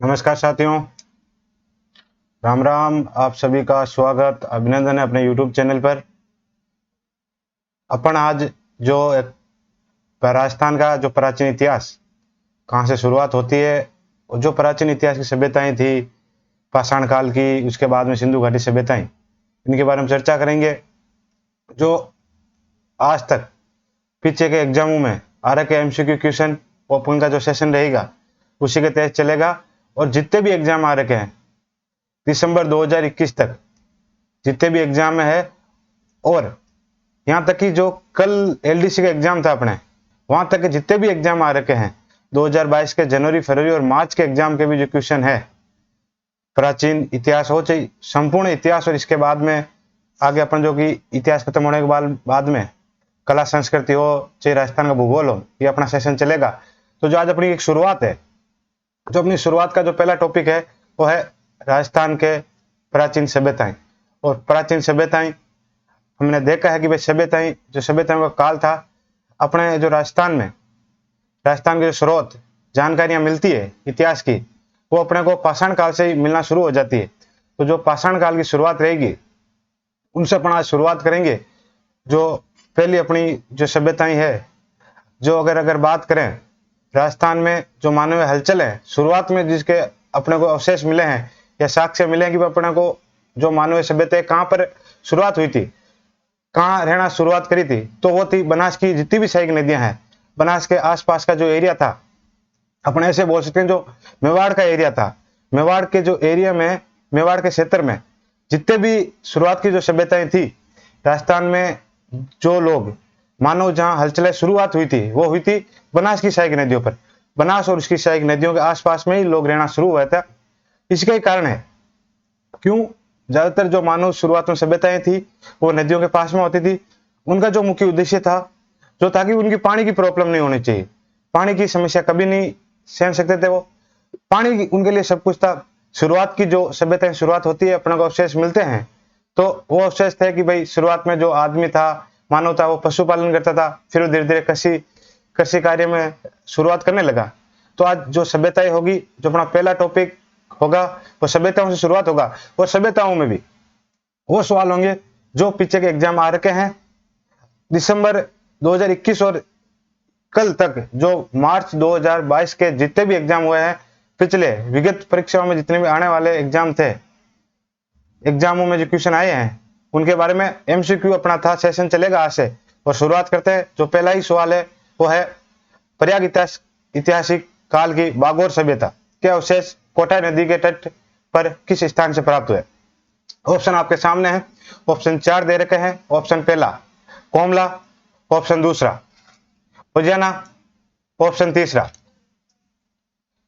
नमस्कार साथियों, राम राम। आप सभी का स्वागत अभिनंदन है अपने YouTube चैनल पर। अपन आज जो एक राजस्थान का जो प्राचीन इतिहास कहाँ से शुरुआत होती है और जो प्राचीन इतिहास की सभ्यताएं थी, पाषाण काल की, उसके बाद में सिंधु घाटी सभ्यताएं, इनके बारे में चर्चा करेंगे। जो आज तक पीछे के एग्जामों में आ रखे MCQ क्वेश्चन ओपन का जो सेशन रहेगा उसी के तहत चलेगा। और जितने भी एग्जाम आ रखे हैं दिसंबर 2021 तक, जितने भी एग्जाम है, और यहाँ तक कि जो कल LDC का एग्जाम था अपने, वहां तक के जितने भी एग्जाम आ रखे हैं 2022 के जनवरी, फरवरी और मार्च के एग्जाम के भी जो क्वेश्चन है, प्राचीन इतिहास हो चाहे संपूर्ण इतिहास, और इसके बाद में आगे अपन जो कि इतिहास खत्म होने के बाद में कला संस्कृति हो चाहे राजस्थान का भूगोल हो, ये अपना सेशन चलेगा। तो जो आज अपनी एक शुरुआत है, जो अपनी शुरुआत का जो पहला टॉपिक है वो है राजस्थान के प्राचीन सभ्यताएं। और प्राचीन सभ्यताएं हमने देखा है कि भाई सभ्यताओं का काल था अपने जो राजस्थान में, राजस्थान के जो स्रोत जानकारियां मिलती है इतिहास की, वो अपने को पाषाण काल से ही मिलना शुरू हो जाती है। तो जो पाषाण काल की शुरुआत रहेगी उनसे अपन आज शुरुआत करेंगे। जो पहली अपनी जो सभ्यताएं है, जो अगर बात करें राजस्थान में जो मानवीय हलचल है, शुरुआत में जिसके अपने को अवशेष मिले हैं या साक्ष्य मिले हैं कि अपने को जो मानवीय सभ्यता कहाँ पर शुरुआत हुई थी, कहाँ रहना शुरुआत करी थी, तो वो थी बनास की जितनी भी सहायक नदियां हैं, बनास के आसपास का जो एरिया था, अपन ऐसे बोल सकते हैं जो मेवाड़ का एरिया था, मेवाड़ के जो एरिया में, मेवाड़ के क्षेत्र में जितने भी शुरुआत की जो सभ्यताएं थी राजस्थान में, जो लोग मानव जहां हलचलें शुरुआत हुई थी वो हुई थी बनास की सहायक नदियों पर। बनास और उसकी सहायक नदियों के आसपास में ही लोग रहना शुरू हुआ था। इसका ही कारण है क्यों ज्यादातर जो मानव शुरुआत में सभ्यताएं थी वो नदियों के पास में होती थी। उनका जो मुख्य उद्देश्य था जो ताकि उनकी पानी की प्रॉब्लम नहीं होनी चाहिए, पानी की समस्या कभी नहीं सहन सकते थे वो, पानी उनके लिए सब कुछ था। शुरुआत की जो सभ्यताएं शुरुआत होती है अपने को अवशेष मिलते हैं, तो वो अवशेष थे कि भाई शुरुआत में जो आदमी था, मानव था, वो पशुपालन करता था, फिर धीरे धीरे कृषि कृषि कार्य में शुरुआत करने लगा। तो आज जो सभ्यताएं होगी, जो अपना पहला टॉपिक होगा वो सभ्यताओं से शुरुआत होगा। और सभ्यताओं में भी वो सवाल होंगे जो पीछे के एग्जाम आ रखे हैं दिसंबर 2021 और कल तक, जो मार्च 2022 के जितने भी एग्जाम हुए हैं, पिछले विगत परीक्षाओं में जितने भी आने वाले एग्जाम थे, एग्जामों में जो क्वेश्चन आए हैं उनके बारे में MCQ अपना था, सेशन चलेगा आज से। और शुरुआत करते हैं। जो पहला ही सवाल है वो है प्रयाग ऐतिहासिक काल की बागोर सभ्यता के अवशेष कोटा नदी के तट पर किस स्थान से प्राप्त हुए। ऑप्शन आपके सामने है। ऑप्शन 4 दे रखे हैं। ऑप्शन पहला कोमला, ऑप्शन दूसरा उज्जैना, ऑप्शन तीसरा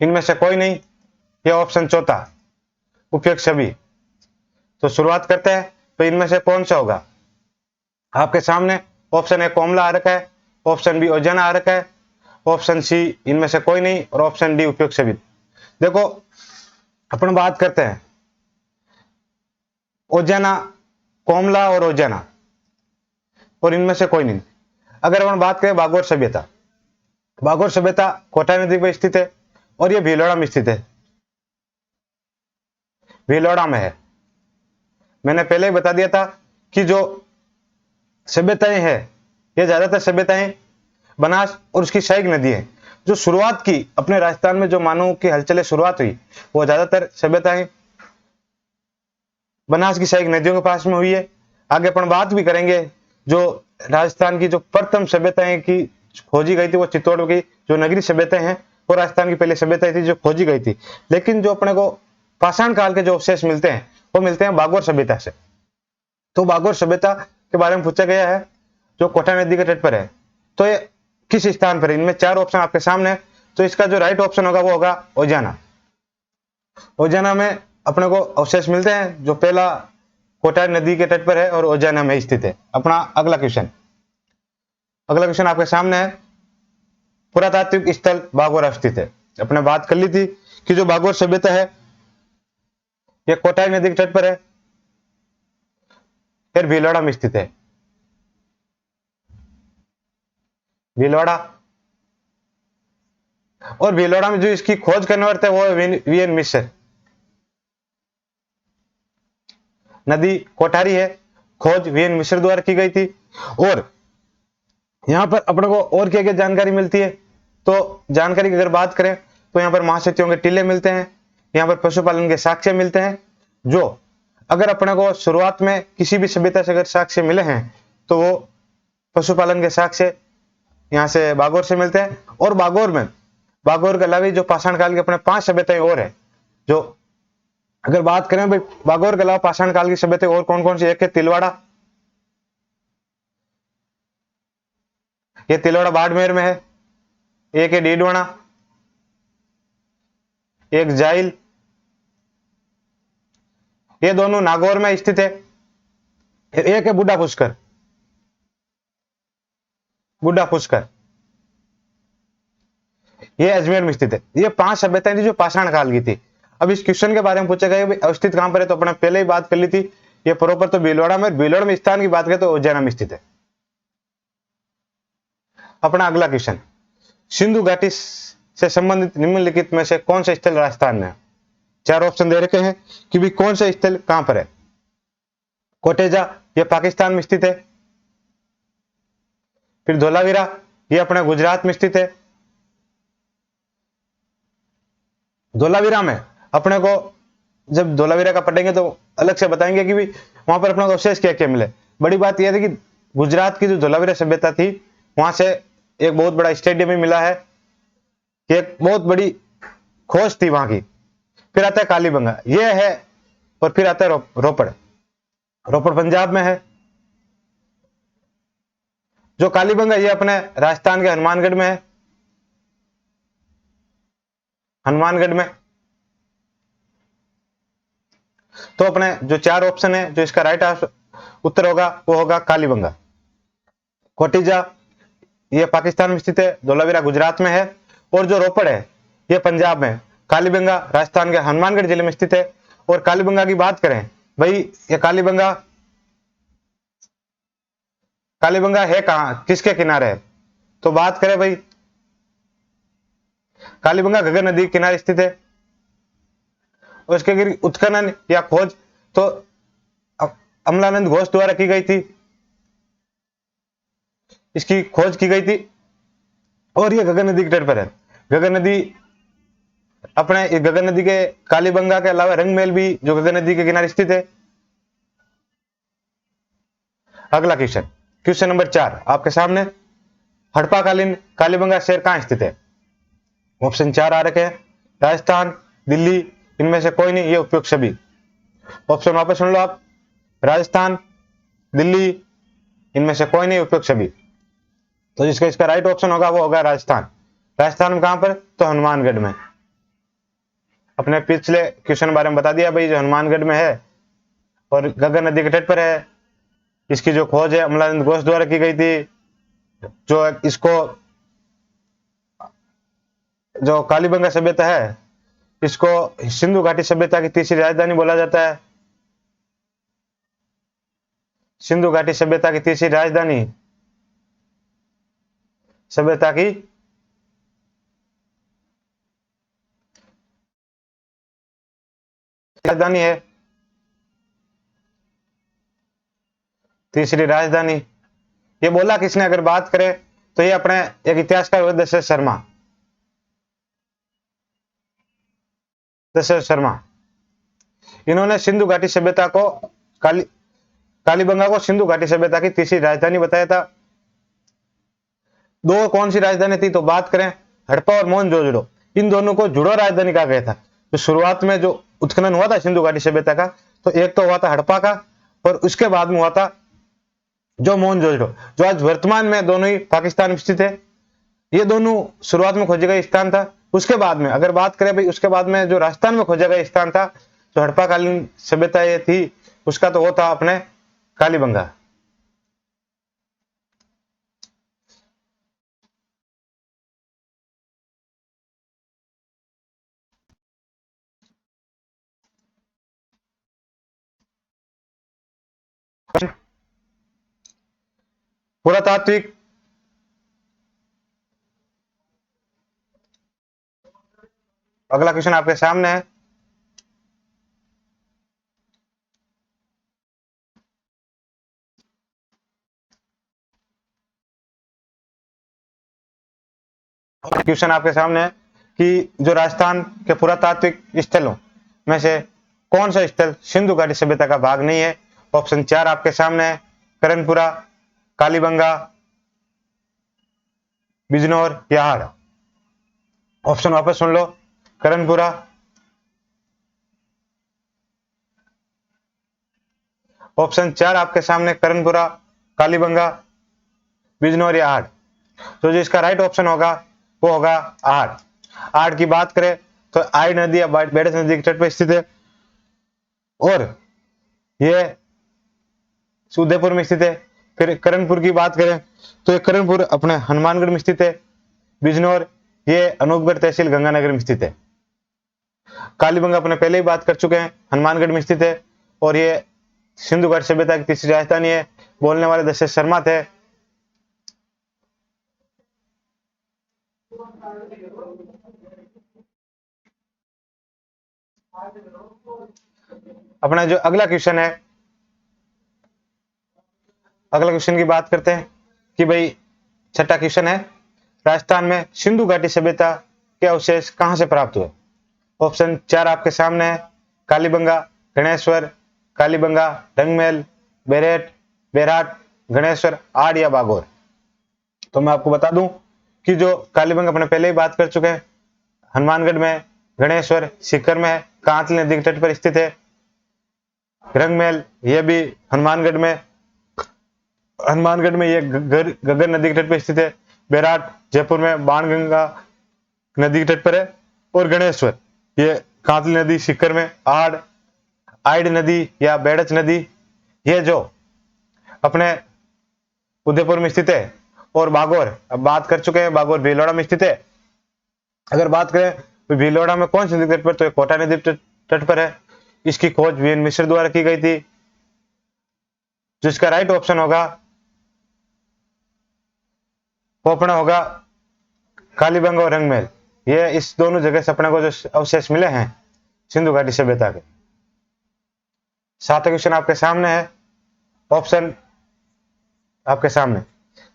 इनमें से कोई नहीं, या ऑप्शन चौथा उपयुक्त सभी। तो शुरुआत करते हैं। तो इनमें से कौन सा होगा आपके सामने। ऑप्शन ए कोमला आ रखा है, ऑप्शन बी उज्जैना आ रखा है, ऑप्शन सी इनमें से कोई नहीं, और ऑप्शन डी उपयुक्त सभी। देखो अपन बात करते हैं उज्जैना, कोमला और उज्जैना, और इनमें से कोई नहीं। अगर अपन बात करें बागोर सभ्यता, बागोर सभ्यता कोटा नदी पर स्थित है और यह भीलवाड़ा में स्थित है, भीलवाड़ा में है। मैंने पहले ही बता दिया था कि जो सभ्यताएं हैं ये ज्यादातर सभ्यताएं बनास और उसकी सहायक नदी है। जो शुरुआत की अपने राजस्थान में जो मानव की हलचलें शुरुआत हुई वो ज्यादातर सभ्यताएं बनास की सहायक नदियों के पास में हुई है। आगे अपन बात भी करेंगे जो राजस्थान की जो प्रथम सभ्यताएं की खोजी गई थी वो चित्तौड़ की जो नगरी सभ्यताएं हैं वो राजस्थान की पहले सभ्यताएं थी जो खोजी गई थी। लेकिन जो अपने को पाषाण काल के जो अवशेष मिलते हैं वो मिलते हैं बागोर सभ्यता से। तो बागोर सभ्यता के बारे में पूछा गया है जो कोटा नदी के तट पर है, तो ये किस स्थान पर है। इनमें 4 ऑप्शन आपके सामने है। तो इसका जो राइट ऑप्शन होगा वो होगा उज्जैना। उज्जैना में अपने को अवशेष मिलते हैं जो पहला कोटा नदी के तट पर है और उज्जैना में स्थित है। अपना अगला क्वेश्चन आपके सामने है। पुरातात्विक स्थल बागोर स्थित है। अपने बात कर ली थी कि जो बागोर सभ्यता है यह कोटाई नदी के तट पर है, फिर भीलवाड़ा में स्थित है। भीलवाड़ा और भीलवाड़ा में जो इसकी खोज करने वाले थे वो वीएन मिश्र। नदी कोठारी है, खोज वीएन मिश्र द्वारा की गई थी। और यहां पर अपने को और क्या क्या जानकारी मिलती है, तो जानकारी की अगर बात करें तो यहां पर महासचियों के टीले मिलते हैं, यहां पर पशुपालन के साक्ष्य मिलते हैं, जो अगर अपने को शुरुआत में किसी भी सभ्यता से अगर साक्ष्य मिले हैं तो वो पशुपालन के साक्ष्य यहां से बागौर से मिलते हैं। और बागौर के अलावा जो पाषाण काल की अपने 5 सभ्यताएं और है, जो अगर बात करें भाई बागौर के अलावा पाषाण काल की सभ्यता और कौन कौन सी, एक है तिलवाड़ा, ये तिलवाड़ा बाड़मेर में है, एक है डीडवाना, एक जाइल, ये दोनों नागौर में स्थित है, एक है बुढ़ा पुष्कर, ये अजमेर में स्थित है। ये 5 सभ्यताएं थी जो पाषाण काल की थी। अब इस क्वेश्चन के बारे में पूछा गया अवस्थित कहां पर है, तो अपने पहले ही बात कर ली थी, ये प्रॉपर तो भीलवाड़ा में स्थान की बात करें तो उज्जैन में स्थित है। अपना अगला क्वेश्चन, सिंधु घाटी से संबंधित निम्नलिखित में से कौन सा स्थल राजस्थान में है। 4 ऑप्शन दे रखे हैं कि भी कौन सा स्थल कहां पर है। कोटेजा, ये पाकिस्तान में स्थित है। फिर धोलावीरा, ये अपने गुजरात में स्थित है। धोलावीरा में अपने को जब धोलावीरा का पढ़ेंगे तो अलग से बताएंगे कि भी वहां पर अपने को अवशेष क्या क्या मिले। बड़ी बात यह थी कि गुजरात की जो धोलावीरा सभ्यता थी वहां से एक बहुत बड़ा स्टेडियम भी मिला है, कि एक बहुत बड़ी खोज थी वहां की। फिर आता है कालीबंगा, ये है, और फिर आता है रोपड़, रोपड़ पंजाब में है। जो कालीबंगा ये अपने राजस्थान के हनुमानगढ़ में है, हनुमानगढ़ में। तो अपने जो 4 ऑप्शन है, जो इसका राइट उत्तर होगा वो होगा कालीबंगा। कोटिजा, ये पाकिस्तान में स्थित है, धोलावीरा गुजरात में है, और जो रोपड़ है ये पंजाब में। कालीबंगा राजस्थान के हनुमानगढ़ जिले में स्थित है। और कालीबंगा की बात करें भाई, ये कालीबंगा है कहां, किसके किनारे है, तो बात करें भाई कालीबंगा घग्गर नदी के किनारे स्थित है। और इसके उत्खनन या खोज तो अमलानंद घोष द्वारा की गई थी, इसकी खोज की गई थी। और ये घग्गर नदी के तट पर है। घग्गर नदी अपने घग्गर नदी के कालीबंगा के अलावा रंगमेल भी जो घग्गर नदी के किनारे स्थित है। अगला क्वेश्चन, क्वेश्चन नंबर 4 आपके सामने, हड़प्पाकालीन कालीबंगा शहर कहां स्थित है। ऑप्शन 4 आ रखे हैं, राजस्थान, दिल्ली, इनमें से कोई नहीं, ये उपयुक्त सभी। ऑप्शन वापस सुन लो आप, राजस्थान, दिल्ली, इनमें से कोई नहीं, उपयुक्त सभी। तो जिसका इसका राइट ऑप्शन होगा वो होगा राजस्थान। राजस्थान में कहां पर, तो हनुमानगढ़ में। अपने पिछले क्वेश्चन बारे में बता दिया भाई, जो हनुमानगढ़ में है और घग्गर नदी के तट पर है। इसकी जो खोज है अमलानंद घोष द्वारा की गई थी। जो इसको जो कालीबंगा सभ्यता है इसको सिंधु घाटी सभ्यता की तीसरी राजधानी बोला जाता है। सिंधु घाटी सभ्यता की तीसरी राजधानी, सभ्यता की राजधानी है, तीसरी राजधानी। ये बोला किसने, अगर बात करें तो ये अपने एक इतिहासकार दशरथ शर्मा, दशरथ शर्मा। इन्होंने सिंधु घाटी सभ्यता को कालीबंगा को सिंधु घाटी सभ्यता की तीसरी राजधानी बताया था। दो कौन सी राजधानी थी, तो बात करें हड़प्पा और मोहनजोदड़ो, इन दोनों को जुड़ो राजधानी कहा गया था। तो शुरुआत में जो उत्खनन हुआ था सिंधु घाटी सभ्यता का, तो एक तो हुआ था हड़प्पा का, और उसके बाद में हुआ था जो मोहनजोदड़ो, जो आज वर्तमान में दोनों ही पाकिस्तान में स्थित है। ये दोनों शुरुआत में खोजे गए स्थान था। उसके बाद में अगर बात करें भाई, उसके बाद में जो राजस्थान में खोजा गया स्थान था, जो हड़प्पा कालीन सभ्यता ये थी, उसका तो वो था अपने कालीबंगा। पुरातात्विक अगला क्वेश्चन आपके सामने है। क्वेश्चन आपके सामने है कि जो राजस्थान के पुरातात्विक स्थलों में से कौन सा स्थल सिंधु घाटी सभ्यता का भाग नहीं है। ऑप्शन 4 आपके सामने है, करणपुरा, कालीबंगा, बिजनौर या हाड़। ऑप्शन वापस सुन लो, करणपुरा, ऑप्शन 4 आपके सामने, करणपुरा, कालीबंगा, बिजनौर या हाड़। तो जो इसका राइट ऑप्शन होगा वो होगा हाड़। हाड़ की बात करें तो आई नदी या बेड़स नदी के तट पर स्थित है और ये उदयपुर में स्थित है। फिर करणपुर की बात करें तो ये करणपुर अपने हनुमानगढ़ में स्थित है। बिजनौर ये अनूपगढ़ तहसील गंगानगर में स्थित है। कालीबंगा अपने पहले ही बात कर चुके हैं, हनुमानगढ़ में स्थित है और ये सिंधु घाटी सभ्यता की तीसरी राजधानी है। बोलने वाले दशरथ शर्मा थे। अपना जो अगला क्वेश्चन है, अगला क्वेश्चन की बात करते हैं कि भाई छठा क्वेश्चन है, राजस्थान में सिंधु घाटी सभ्यता के अवशेष कहां से प्राप्त हुए। ऑप्शन 4 आपके सामने है, कालीबंगा, गणेश्वर, कालीबंगा, डंगमेल, बेरेट, बेराट, गणेश्वर, आड़ या बागोर। तो मैं आपको बता दूं कि जो कालीबंगा अपने पहले ही बात कर चुके हैं, हनुमानगढ़ में, गणेश्वर सीकर में है, कांतली नदी के तट पर स्थित है। रंगमहल यह भी हनुमानगढ़ में, ये गगन नदी के तट पर स्थित है। बेराट जयपुर में बाणगंगा नदी के तट पर है और गणेश्वर ये कांतली नदी सीकर में। आड़, आइड नदी या बेड़च नदी ये जो अपने उदयपुर में स्थित है। और बागोर अब बात कर चुके हैं, बागोर भीलवाड़ा में स्थित है। अगर बात करें तो भीलवाड़ा में कौन सी नदी तट पर, तो कोटा नदी तट पर है। इसकी खोज वीएन मिश्र द्वारा की गई थी। जिसका राइट ऑप्शन होगा वो अपना होगा कालीबंगा और रंगमहल। ये इस दोनों जगह से अपने को जो अवशेष मिले हैं सिंधु घाटी सभ्यता के। सातवां क्वेश्चन आपके सामने है, ऑप्शन आपके सामने,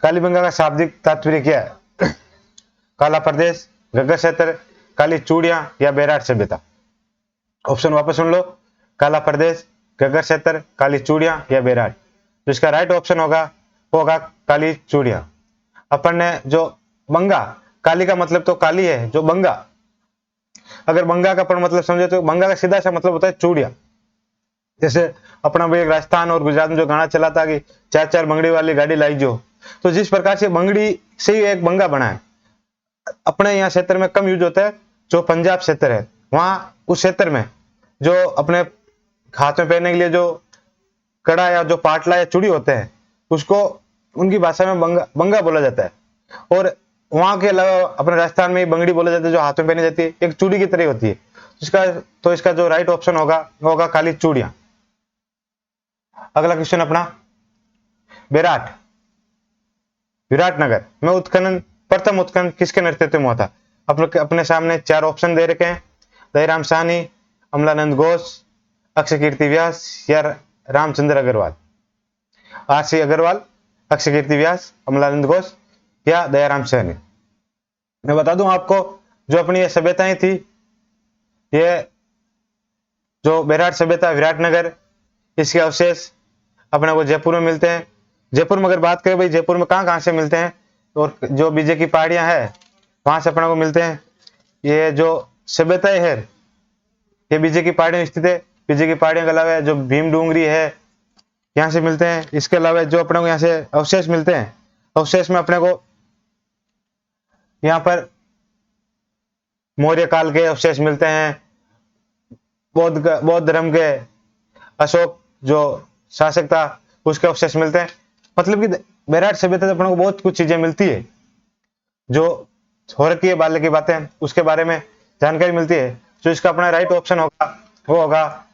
कालीबंगा का शाब्दिक तात्पर्य क्या है। काला प्रदेश, गग्गर क्षेत्र, काली चूड़ियां या बेराट सभ्यता। ऑप्शन वापस सुन लो, काला प्रदेश, गग्गर क्षेत्र, काली चूड़ियां या बेराट। तो इसका राइट ऑप्शन होगा वो होगा काली चूड़ियां। अपन ने जो बंगा, काली का मतलब तो काली है, जो बंगा, अगर बंगा का अपन मतलब समझे तो बंगा का सीधा सा मतलब होता है चूड़िया। जैसे अपना भी एक राजस्थान और गुजरात में जो गाना चला था कि 4-4 बंगड़ी वाली गाड़ी लाई जो, तो जिस प्रकार से बंगड़ी से ही एक बंगा बना है। अपने यहाँ क्षेत्र में कम यूज होता है, जो पंजाब क्षेत्र है वहां उस क्षेत्र में जो अपने हाथ में पहनने के लिए जो कड़ा या जो पाटला या चूड़ी होते हैं उसको उनकी भाषा में बंगा बोला जाता है। और वहां के अलावा अपने राजस्थान में बंगड़ी बोला जाता है, जो हाथों में पहनी जाती है, एक चूड़ी की तरह होती है। इसका जो राइट ऑप्शन होगा वो होगा काली चूड़ियां। अगला क्वेश्चन अपना, बेराट, विराटनगर में उत्खनन, प्रथम उत्खनन किसके नेतृत्व में हुआ था। अपने सामने 4 ऑप्शन दे रखे हैं, दयाराम साहनी, अमलानंद घोष, अक्षय कीर्ति व्यास या रामचंद्र अग्रवाल। आरसी अग्रवाल, अक्षय कीर्ति व्यास, अमलानंद घोष या दयाराम साहनी। मैं बता दूं आपको, जो अपनी ये सभ्यताएं थी, ये जो बेराट सभ्यता, विराटनगर, इसके अवशेष अपने को जयपुर में मिलते हैं। जयपुर में अगर बात करें भाई, जयपुर में कहां से मिलते हैं, और जो बीजे की पहाड़ियां है वहां से अपने को मिलते हैं। ये जो सभ्यताएं है ये बीजे की पहाड़ियों में स्थित है। बीजे की पहाड़ियों के अलावा जो भीम डूंगरी है यहाँ से मिलते हैं। इसके अलावा जो अपने को यहाँ से अवशेष मिलते हैं, अवशेष में अपने को यहाँ पर मौर्य काल के अवशेष मिलते हैं, बौद्ध धर्म के अशोक जो शासक था उसके अवशेष मिलते हैं। मतलब कि बेराट सभ्यता से अपने को बहुत कुछ चीजें मिलती है, जो हो रखी है बाल्य की बातें, उसके बारे में जानकारी मिलती है। जो इसका अपना राइट ऑप्शन होगा वो होगा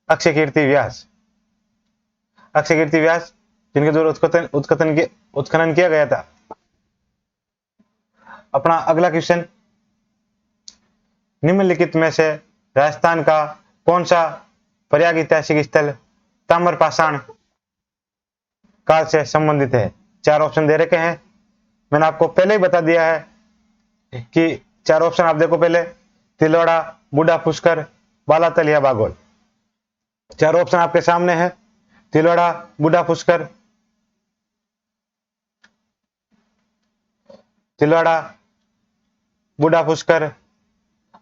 अक्षय कीर्ति व्यास। अक्षय कीर्ति व्यास जिनके द्वारा उत्खनन किया गया था। अपना अगला क्वेश्चन, निम्नलिखित में से राजस्थान का कौन सा प्रयाग ऐतिहासिक स्थल ताम्रपाषाण काल से संबंधित है? 4 ऑप्शन दे रखे हैं। मैंने आपको पहले ही बता दिया है कि 4 ऑप्शन आप देखो पहले, तिलवाड़ा, बूढ़ा पुष्कर, बालातल या बागोल। 4 ऑप्शन आपके सामने है, तिलवाड़ा, बूढ़ा पुष्कर, तिलवाड़ा, बूढ़ा पुष्कर,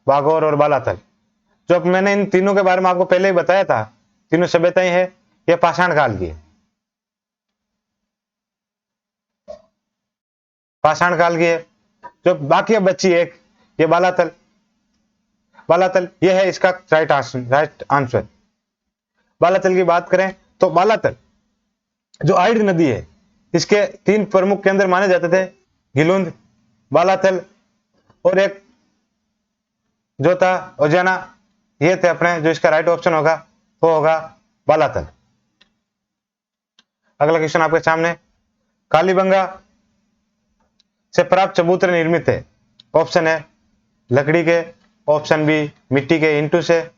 बागोर और बालातल। जो मैंने इन तीनों के बारे में आपको पहले ही बताया था, तीनों सभ्यताएं हैं, यह पाषाण काल की है। पाषाण काल की है। जो बाकी अब बची एक, ये बालातल। बालातल यह है इसका राइट आंसर। बालातल की बात करें तो बालातल जो आइड नदी है, इसके 3 प्रमुख केंद्र माने जाते थे, गिलुंद, बालातल और एक जो था उज्जैना। ये थे अपने, जो इसका राइट ऑप्शन होगा वो होगा बालातल। अगला क्वेश्चन आपके सामने, कालीबंगा से प्राप्त चबूतरे निर्मित है? ऑप्शन है लकड़ी के, ऑप्शन बी मिट्टी के ईंटों से,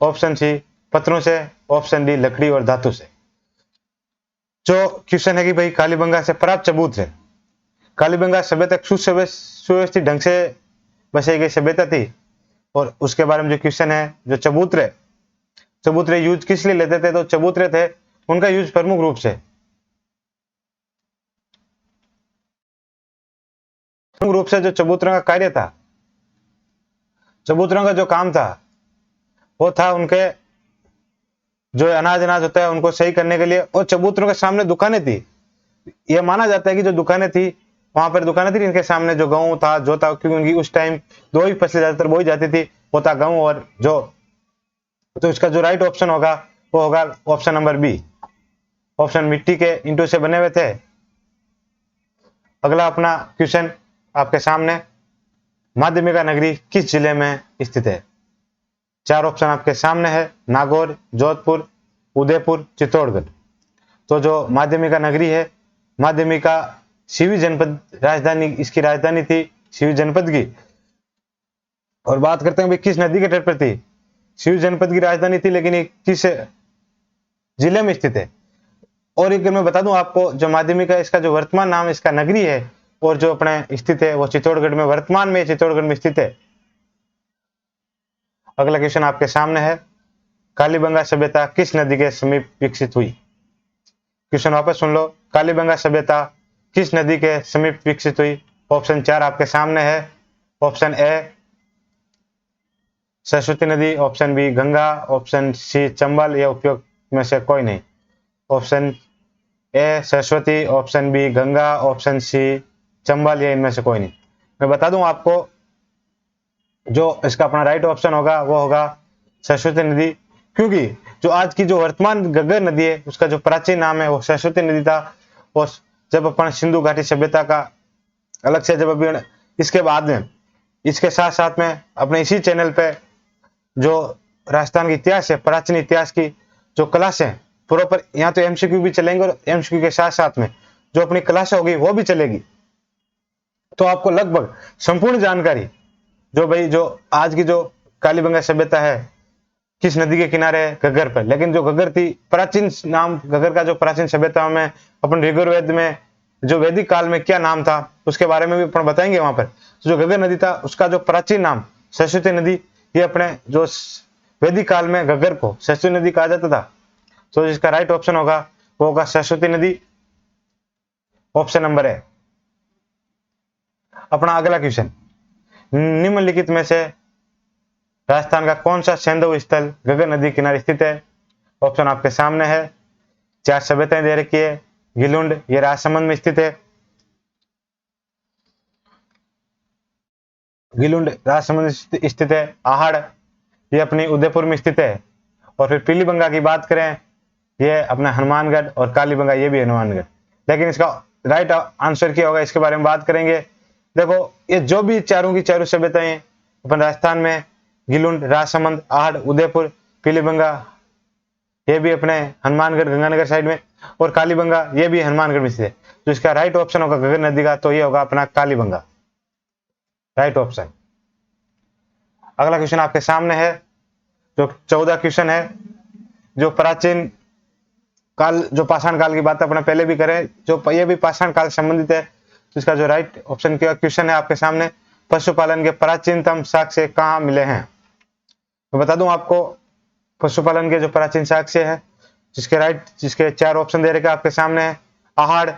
ऑप्शन सी पत्थरों से, ऑप्शन डी लकड़ी और धातु से। जो क्वेश्चन है कि भाई कालीबंगा से प्राप्त चबूतरे, कालीबंगा सभ्यता सुव्यवस्थित ढंग से बसाई गई सभ्यता थी। और उसके बारे में जो क्वेश्चन है, जो चबूतरे यूज किस लिए लेते थे? तो चबूतरे थे उनका यूज प्रमुख रूप से जो चबूतरों का कार्य था, चबूतरों का जो काम था, वो था उनके जो अनाज होता है उनको सही करने के लिए। और चबूतरों के सामने दुकानें थी। यह माना जाता है कि जो दुकानें थी, वहां पर दुकानें थी, इनके सामने जो गेहूं था, जो था, क्योंकि उनकी उस टाइम 2 ही फसलें ज्यादातर बोई जाती थी, वो था गेहूं और जो। तो इसका जो राइट ऑप्शन होगा वो होगा ऑप्शन नंबर बी, ऑप्शन मिट्टी के ईंटों से बने हुए थे। अगला अपना क्वेश्चन आपके सामने, माध्यमिका नगरी किस जिले में स्थित है? 4 ऑप्शन आपके सामने है, नागौर, जोधपुर, उदयपुर, चित्तौड़गढ़। तो जो माध्यमिका नगरी है, माध्यमिका सीवी जनपद राजधानी, इसकी राजधानी थी सीवी जनपद की। और बात करते हैं भाई किस नदी के तट पर थी? सीवी जनपद की राजधानी थी, लेकिन ये किस जिले में स्थित है? और एक मैं बता दूं आपको, जो माध्यमिका इसका जो वर्तमान नाम इसका नगरी है और जो अपने स्थित है वो चित्तौड़गढ़ में, वर्तमान में चित्तौड़गढ़ में स्थित है। अगला क्वेश्चन आपके सामने है, कालीबंगा सभ्यता किस नदी के समीप विकसित हुई? क्वेश्चन वापस सुन लो, कालीबंगा सभ्यता किस नदी के समीप विकसित हुई? ऑप्शन 4 आपके सामने है, ऑप्शन ए सरस्वती नदी, option B Ganga, option C Chambal, या उपयोग में से कोई नहीं। Option A Saraswati, option B Ganga, option C Chambal, या इनमें से कोई नहीं। मैं बता दूं आपको, जो इसका अपना राइट ऑप्शन होगा वो होगा सरस्वती नदी। क्योंकि जो आज की जो वर्तमान घग्गर नदी है, उसका जो प्राचीन नाम है वो सरस्वती नदी था। और जब अपन सिंधु घाटी सभ्यता का अलग से, जब अभी इसके बाद में, इसके साथ साथ में अपने इसी चैनल पे जो राजस्थान की इतिहास है, प्राचीन इतिहास की जो क्लास है प्रॉपर, यहाँ तो एमसीक्यू भी चलेंगे और एमसीक्यू के साथ साथ में जो अपनी क्लास होगी वो भी चलेगी। तो आपको लगभग संपूर्ण जानकारी, जो भाई जो आज की जो कालीबंगा सभ्यता है किस नदी के किनारे है? घग्गर पर। लेकिन जो घग्गर थी, प्राचीन नाम घग्गर का जो प्राचीन सभ्यताओं में, अपन ऋग्वेद में जो वैदिक काल में क्या नाम था उसके बारे में भी अपन बताएंगे वहां पर। तो जो घग्गर नदी था उसका जो प्राचीन नाम सरस्वती नदी, ये अपने जो वैदिक काल में घग्गर को सरस्वती नदी कहा जाता था। तो जिसका राइट ऑप्शन होगा वो होगा सरस्वती नदी, ऑप्शन नंबर है। अपना अगला क्वेश्चन, निम्नलिखित में से राजस्थान का कौन सा सैंधव स्थल घग्गर नदी किनारे स्थित है? ऑप्शन आपके सामने है, 4 सभ्यताएं दे रखी है। गिलुंड, ये राजसमंद में स्थित है। गिलुंड राजसमंद स्थित है। आहड़, ये अपनी उदयपुर में स्थित है। और फिर पीलीबंगा की बात करें, ये अपना हनुमानगढ़, और कालीबंगा ये भी हनुमानगढ़। लेकिन इसका राइट आंसर क्या होगा इसके बारे में बात करेंगे। देखो, ये जो भी चारों की चारों सभ्यताएं अपन राजस्थान में, गिलुंड, राजसमंद, आहड़, उदयपुर, पीलीबंगा, ये भी अपने हनुमानगढ़ गंगानगर साइड में, और कालीबंगा ये भी हनुमानगढ़ में स्थित है। तो इसका राइट ऑप्शन होगा घग्गर नदी का, तो ये होगा अपना कालीबंगा, राइट ऑप्शन। अगला क्वेश्चन आपके सामने है, जो 14 क्वेश्चन है, जो प्राचीन काल, जो पाषाण काल की बात अपने पहले भी करें, जो ये भी पाषाण काल संबंधित है। तो इसका जो राइट ऑप्शन का क्वेश्चन है आपके सामने, पशुपालन के प्राचीनतम साक्ष्य कहाँ मिले हैं। मैं बता दूं आपको, पशुपालन के जो प्राचीन साक्ष्य है, जिसके 4 ऑप्शन दे रखे आपके सामने है, आहड़,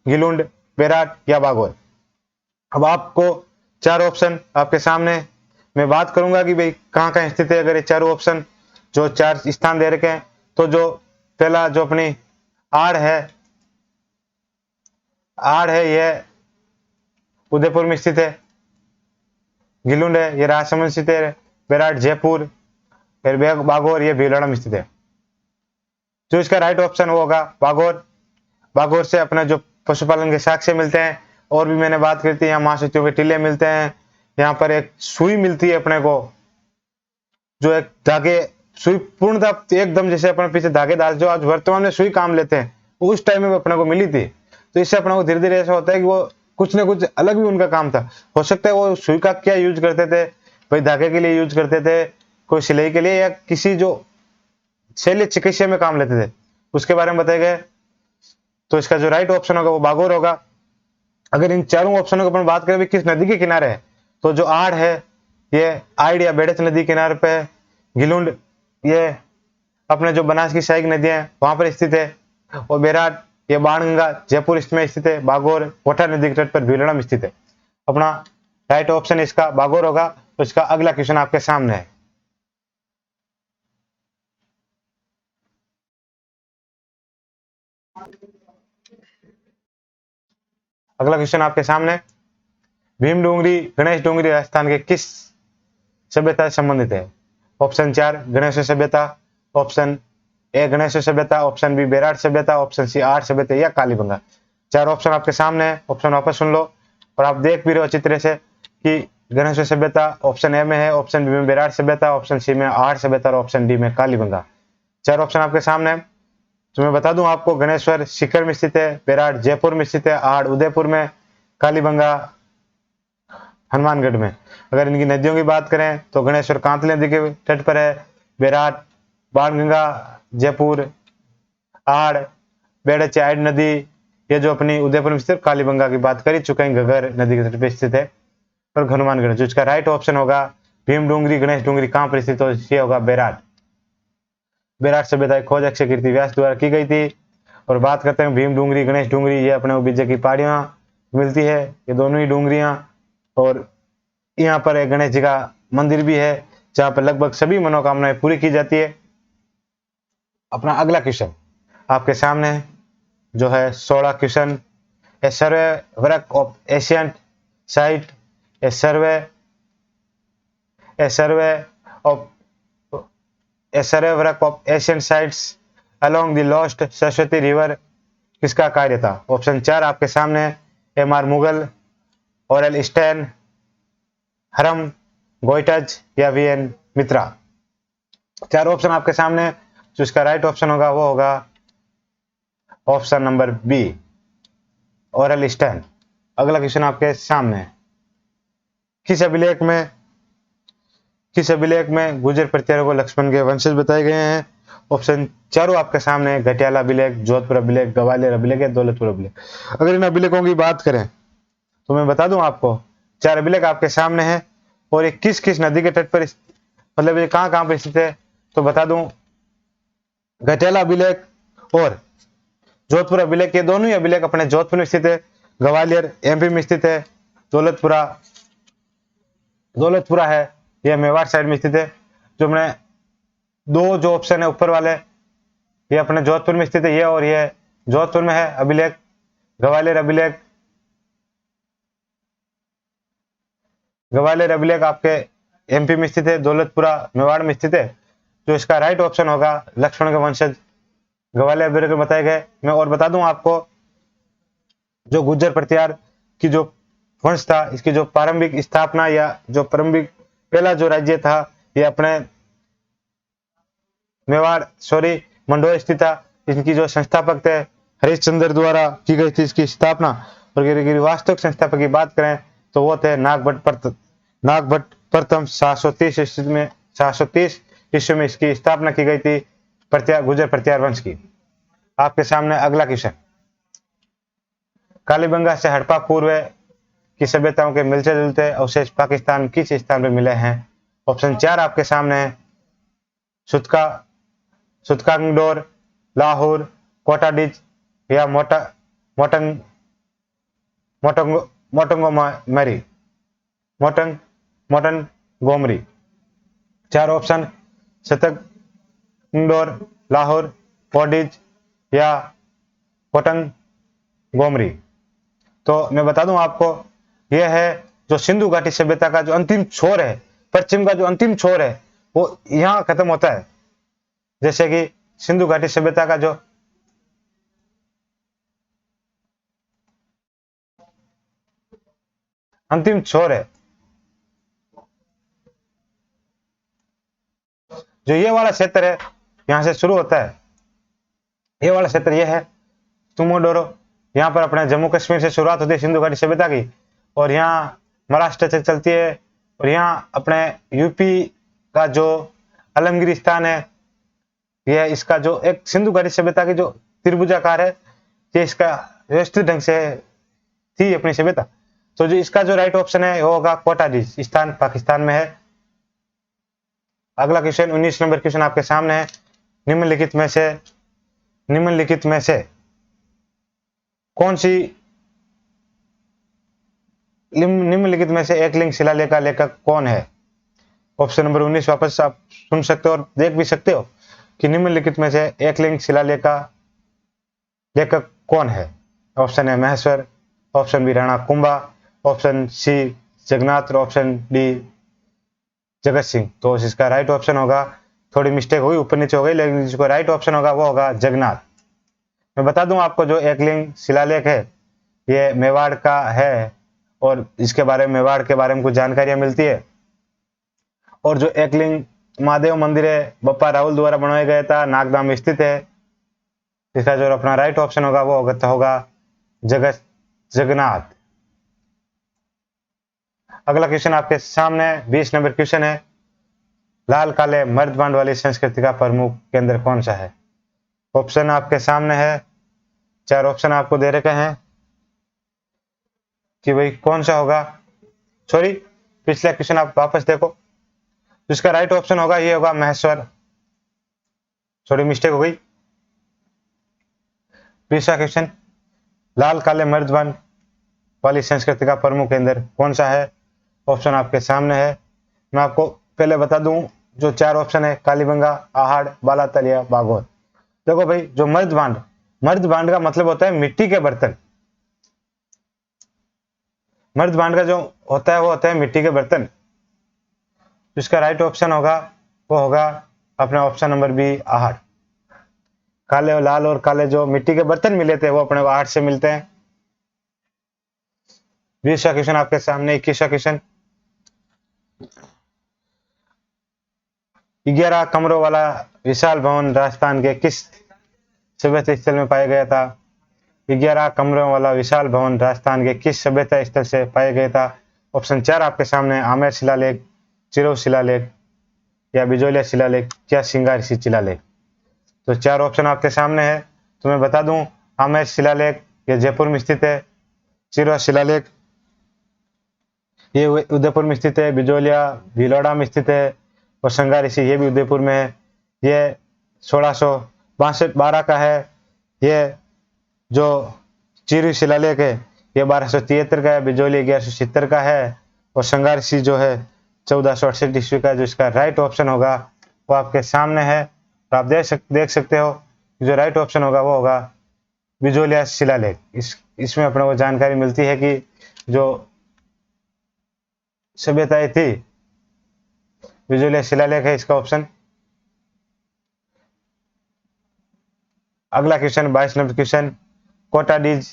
गिलुंड, बेराट या बागोर। अब आपको 4 ऑप्शन आपके सामने, मैं बात करूंगा कि भाई कहाँ कहाँ स्थित है। अगर ये 4 ऑप्शन जो 4 स्थान दे रखे हैं, तो जो पहला जो अपनी आड़ है यह उदयपुर में स्थित है। गिलुंड है ये राजसमंद स्थित है। बेराट जयपुर, फिर बागोर ये भीलवाड़ा में स्थित है। जो इसका राइट ऑप्शन वो होगा बागोर। बागोर से अपने जो पशुपालन के साक्ष्य मिलते हैं, और भी मैंने बात की थी, यहाँ महासतियों के टीले मिलते हैं। यहाँ पर एक सुई मिलती है अपने को, जो एक धागे, सुई पूर्णतः एकदम जैसे अपने पीछे धागे डाल, जो आज वर्तमान में सुई काम लेते हैं, उस टाइम में अपने को मिली थी। तो इससे अपने को धीरे धीरे ऐसा होता है कि वो कुछ ना कुछ अलग भी उनका काम था। हो सकता है वो सुई का क्या यूज करते थे, भाई धागे के लिए यूज करते थे, कोई सिलाई के लिए, या किसी जो शल्य चिकित्सा में काम लेते थे, उसके बारे में बताए गए। तो इसका जो राइट ऑप्शन होगा वो बागोर होगा। अगर इन चारों ऑप्शनों की अपन बात करें किस नदी के किनारे है, तो जो आड़ है ये आइड या बेड़च नदी किनारे पे है। गिलुंड ये अपने जो बनास की सहायक नदियां हैं वहां पर स्थित है। और बेराट ये बाणगंगा जयपुर में स्थित है। बागोर कोठा नदी के तट पर भीलवाड़ा में स्थित है। अपना राइट ऑप्शन इसका बागोर होगा। तो इसका अगला क्वेश्चन आपके सामने है। अगला क्वेश्चन आपके सामने, भीम डोंगरी गणेश डोंगरी राजस्थान के किस सभ्यता से संबंधित है। ऑप्शन 4 गणेश सभ्यता, ऑप्शन ए गणेश सभ्यता, ऑप्शन बी बेराट सभ्यता, ऑप्शन सी आर्य सभ्यता या कालीबंगा। 4 ऑप्शन आपके सामने है। ऑप्शन वापस सुन लो, और आप देख भी रहे हो अच्छी तरह से कि गणेश सभ्यता ऑप्शन ए में है, ऑप्शन बी में बेराट सभ्यता, ऑप्शन सी में आर्य सभ्यता और ऑप्शन डी में कालीबंगा। 4 ऑप्शन आपके सामने है। तो मैं बता दूं आपको, गणेश्वर सीकर में स्थित है, बेराट जयपुर में स्थित है, आहड़ उदयपुर में, कालीबंगा हनुमानगढ़ में। अगर इनकी नदियों की बात करें तो गणेश्वर कांतली नदी के तट पर है, बेराट बाणगंगा जयपुर, आहड़ बेड़च आइड नदी ये जो अपनी उदयपुर में स्थित, कालीबंगा की बात करी चुके हैं घगर नदी के तट पर स्थित है, और हनुमानगढ़। जो इसका राइट ऑप्शन होगा भीम डोंगरी गणेश डोंगरी कहां पर स्थित, हो ये होगा बेराट। बेराट सभ्यता की खोज अक्षय कीर्ति व्यास द्वारा की गई थी। और बात करते हैं भीम डोंगरी गणेश डोंगरी, ये अपने विजय की पहाड़ियां मिलती है, ये दोनों ही डोंगरियां। और यहाँ पर एक गणेश जी का मंदिर भी है, जहां पर लगभग सभी मनोकामनाएं पूरी की जाती है। अपना अगला क्वेश्चन आपके सामने है, जो है 16 question. A survey work of ancient site, A survey of A survey work of Asian sites along the lost Saraswati river किसका कार्य था। ऑप्शन 4 आपके सामने है, एम.आर. मुगल, ऑरल स्टैन, हरम गोइटज या वी.एन. मित्रा। 4 ऑप्शन आपके सामने, जो इसका राइट ऑप्शन होगा वो होगा option number B, Aurel Stein. अगला क्वेश्चन आपके सामने है, किस अभिलेख में गुर्जर प्रतिहारों को लक्ष्मण के वंशज बताए गए हैं। ऑप्शन चारों आपके सामने है, घटियाला अभिलेख, जोधपुर अभिलेख, ग्वालियर अभिलेख या दौलतपुर अभिलेख। अगर इन अभिलेखों की बात करें तो मैं बता दूं आपको, 4 अभिलेख आपके सामने है, और ये किस किस नदी के तट पर, मतलब ये कहां कहां पर स्थित है, तो बता दूं घटियाला अभिलेख और जोधपुर अभिलेख, ये दोनों ही अभिलेख अपने जोधपुर में स्थित है। ग्वालियर एमपी में स्थित है। दौलतपुरा है यह मेवाड़ साइड में स्थित है। जो अपने दो जो ऑप्शन है ऊपर वाले, ये अपने जोधपुर में स्थित है, ये और ये जोधपुर में है अभिलेख। ग्वालियर अभिलेख आपके एमपी में स्थित है, दौलतपुरा मेवाड़ में स्थित है। जो इसका राइट ऑप्शन होगा लक्ष्मण के वंशज ग्वालियर अभिलेख बताए गए। मैं और बता दूं आपको, जो गुर्जर प्रतिहार की जो वंश था, इसकी जो प्रारंभिक स्थापना या जो प्रारंभिक पहला जो राज्य था, ये अपने मंडोर स्थित था। इनकी जो संस्थापक थे हरिश्चंद्र द्वारा की गई थी इसकी स्थापना। और वास्तविक संस्थापक की बात करें तो वो थे नागभट्ट प्रथम 730 ईस्वी में इसकी स्थापना की गई थी गुर्जर प्रत्यार वंश की। आपके सामने अगला क्वेश्चन, कालीबंगा से हड़प्पा पूर्व की सभ्यताओं के मिलते जुलते अवशेष पाकिस्तान किस स्थान पर मिले हैं? ऑप्शन 4 आपके सामने है, सुतकांगडोर, लाहौर, कोटाडीज या मोटंग मोटंगोमरी मोटनगोमरी। 4 ऑप्शन, सतंगडोर, लाहौर, कोटाडीज या मोटंगोमरी। तो मैं बता दूं आपको, यह है जो सिंधु घाटी सभ्यता का जो अंतिम छोर है, पश्चिम का जो अंतिम छोर है वो यहां खत्म होता है। जैसे कि सिंधु घाटी सभ्यता का जो अंतिम छोर है, जो ये वाला क्षेत्र है, यहां से शुरू होता है। ये वाला क्षेत्र ये है तुमोडोरो, यहाँ पर अपने जम्मू कश्मीर से शुरुआत होती है सिंधु घाटी सभ्यता की, और यहाँ महाराष्ट्र तक चलती है, और यहाँ अपने यूपी का जो अलमगिरी स्थान है, यह इसका जो एक सिंधु घाटी सभ्यता की जो त्रिभुजाकार है, ये इसका व्यवस्थित ढंग से थी अपनी सभ्यता। तो जो इसका जो राइट ऑप्शन है वो होगा कोटाडीज, स्थान पाकिस्तान में है। अगला क्वेश्चन 19 नंबर क्वेश्चन आपके सामने है, निम्नलिखित में से कौन सी निम्नलिखित में से एक लिंग शिलालेख का लेखक कौन है? ऑप्शन नंबर 19 वापस आप सुन सकते हो और देख भी सकते हो कि निम्नलिखित में से एक लिंग शिलालेख का लेखक कौन है। ऑप्शन है Maheshwar, option B Rana Kumbha, option C Jagannath और ऑप्शन डी जगत सिंह। तो इसका राइट ऑप्शन होगा, थोड़ी मिस्टेक हुई, ऊपर नीचे हो गई, लेकिन जिसको राइट ऑप्शन होगा वो होगा जगन्नाथ। मैं बता दूं आपको, जो एकलिंग शिलालेख है ये मेवाड़ का है, और इसके बारे में मेवाड़ के बारे में कुछ जानकारियां मिलती है। और जो एकलिंग महादेव मंदिर है बप्पा राहुल द्वारा बनाया गया था, नागदाम में स्थित है। इसका जो अपना राइट ऑप्शन होगा वो होगा जगन्नाथ। अगला क्वेश्चन आपके सामने 20 नंबर क्वेश्चन है, लाल काले मर्द बांड वाली संस्कृति का प्रमुख केंद्र कौन सा है? ऑप्शन आपके सामने है, 4 ऑप्शन आपको दे रखे हैं कि भाई कौन सा होगा। सॉरी, पिछला क्वेश्चन आप वापस देखो, इसका राइट ऑप्शन होगा ये होगा महेश्वर। सॉरी, मिस्टेक हो गई। तीसरा क्वेश्चन, लाल काले मर्द बांड वाली संस्कृति का प्रमुख केंद्र कौन सा है? ऑप्शन आपके सामने है। मैं आपको पहले बता दूं, जो 4 ऑप्शन है कालीबंगा, आहड़, बालातल या बागोर। देखो भाई, जो मर्द बांड का मतलब होता है मिट्टी के बर्तन। मर्द बांड का जो होता है वो होता है मिट्टी के बर्तन। जिसका राइट ऑप्शन होगा वो होगा अपना ऑप्शन नंबर बी, आहड़। काले और लाल और काले जो मिट्टी के बर्तन मिले थे वो अपने आहड़ से मिलते हैं। 20वां क्वेश्चन आपके सामने। 21वां क्वेश्चन, 11 कमरों वाला विशाल भवन राजस्थान के किस सभ्यता स्थल में पाया गया था? 11 कमरों वाला विशाल भवन राजस्थान के किस सभ्यता स्थल से पाया गया था? ऑप्शन 4 आपके सामने, आमेर शिलालेख, चिरौ शिलालेख या बिजोलिया शिलालेख या सिंगार शिलालेख। तो 4 ऑप्शन आपके सामने है। तो मैं बता दूं, आमेर शिलालेख ये जयपुर में स्थित है, चिरौ शिलालेख ये उदयपुर में स्थित है, बिजोलिया भीलवाड़ा में स्थित है, और संगारिसी ये भी उदयपुर में है। ये 1662 का है। ये जो चिरु शिलालेख है ये 1273 का है, बिजोली 1170 का है, और संगारिसी जो है 1468 ईस्वी का। जो इसका राइट ऑप्शन होगा वो आपके सामने है। तो आप देख सकते हो, जो राइट ऑप्शन होगा वो होगा बिजोलिया शिलालेख। इसमें अपने को जानकारी मिलती है कि जो सभ्यताएं थी, बिजोलिया शिलालेख है इसका ऑप्शन। अगला क्वेश्चन 22 नंबर क्वेश्चन, कोटाडीज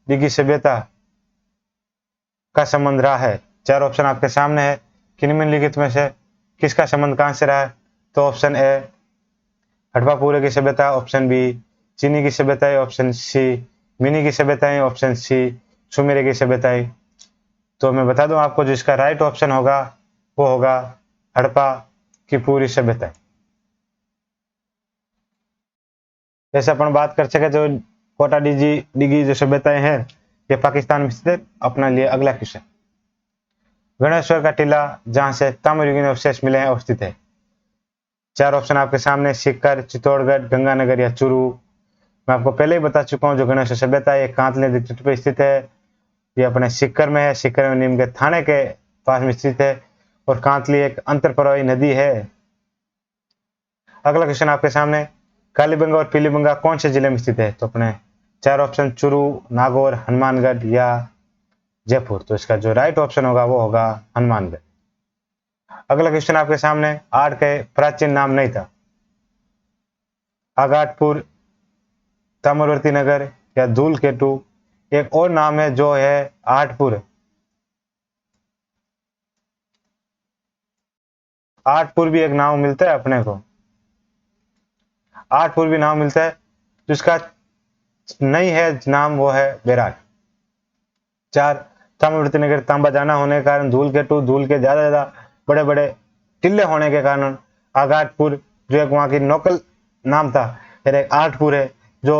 की सभ्यता का संबंध रहा है। 4 ऑप्शन आपके सामने है कि निम्नलिखित में से किसका संबंध कहां से रहा है? तो ऑप्शन ए हड़प्पा पूर्व की सभ्यता, ऑप्शन बी चीनी की सभ्यताएं, ऑप्शन सी मिनी की सभ्यताएं, ऑप्शन सी सुमेर की सभ्यताएं। तो मैं बता दूं आपको, जिसका राइट ऑप्शन होगा वो होगा हड़प्पा की पूरी सभ्यता। जैसे अपन बात कर सके जो कोटा डिगी जो सभ्यताएं हैं ये पाकिस्तान में स्थित। अपना लिए अगला क्वेश्चन, गणेश्वर का टीला जहां से ताम्रयुगीन अवशेष मिले हैं अवस्थित है। चार ऑप्शन आपके सामने, सीकर, चित्तौड़गढ़, गंगानगर या चूरू। मैं आपको पहले ही बता चुका हूं जो गणेश्वर सभ्यता है कांतले डिस्ट्रिक्ट पे स्थित है। ये अपने सीकर में है। सीकर में नीम के थाने के पास में स्थित है और कांतली एक अंतरप्रवाही नदी है। अगला क्वेश्चन आपके सामने, कालीबंगा और पीलीबंगा कौन से जिले में स्थित है। तो अपने चार ऑप्शन, चूरू, नागौर, हनुमानगढ़ या जयपुर। तो इसका जो राइट ऑप्शन होगा वो होगा हनुमानगढ़। अगला क्वेश्चन आपके सामने, आड़ के प्राचीन नाम नहीं था। आगाटपुर, ताम्रवर्ती नगर या धूलकेतु। एक और नाम है जो है आठपुर। आठपुर भी एक नाम मिलता है अपने को, आठपुर भी नाम मिलता है। जिसका नहीं है नाम वो है बेराट। चार, ताम्रवर्ती नगर तांबा जाना होने के कारण धूलकेतु, धूल के ज्यादा बड़े बड़े टिल्ले होने के कारण आगाटपुर जो एक वहां की लोकल नाम था। फिर एक आठपुर है जो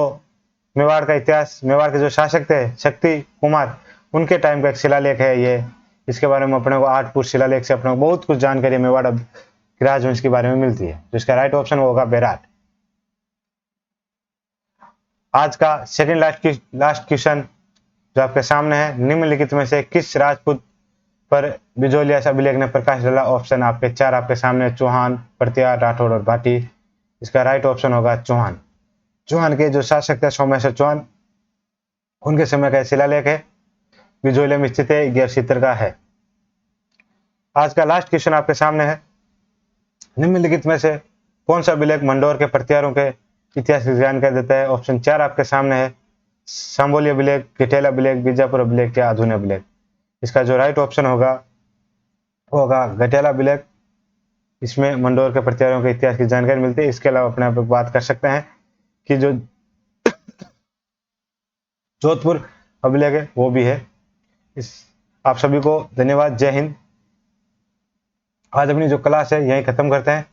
मेवाड़ का इतिहास, मेवाड़ के जो शासक थे शक्ति कुमार उनके टाइम का एक शिलालेख है ये। इसके बारे में अपने को आठपुर शिलालेख से अपने को बहुत कुछ जानकारी मेवाड़ राजवंश के बारे में मिलती है। तो इसका राइट ऑप्शन होगा बेराट। आज का सेकंड लास्ट क्वेश्चन जो आपके सामने है, निम्नलिखित में से किस राजपूत पर बिजोलिया अभिलेख ने प्रकाश डाला। ऑप्शन आपके चार आपके सामने, चौहान, प्रत्यार, राठौड़ और भाटी। इसका राइट ऑप्शन होगा चौहान। चौहान के जो शासक थे सोमेश्वर चौहान, उनके समय का शिलालेख है, बिजोलिया में स्थित है, 11 सीतर का है। आज का लास्ट क्वेश्चन आपके सामने है, निम्नलिखित में से कौन सा अभिलेख मंडोर के प्रत्यारों के इतिहास की जानकारी देता है। ऑप्शन चार आपके सामने है, सांबोली अभिलेख, गिठेला अभिलेख, बीजापुर अभिलेख या आधुनिक अभिलेख। इसका जो राइट ऑप्शन होगा वो होगा गठेला अभिलेख। इसमें मंडोर के प्रत्यारों के इतिहास की जानकारी मिलती है। इसके अलावा अपने आप बात कर सकते हैं कि जो जोधपुर अभिलेख है वो भी है। इस आप सभी को धन्यवाद। जय हिंद। आज अपनी जो क्लास है यहीं खत्म करते हैं।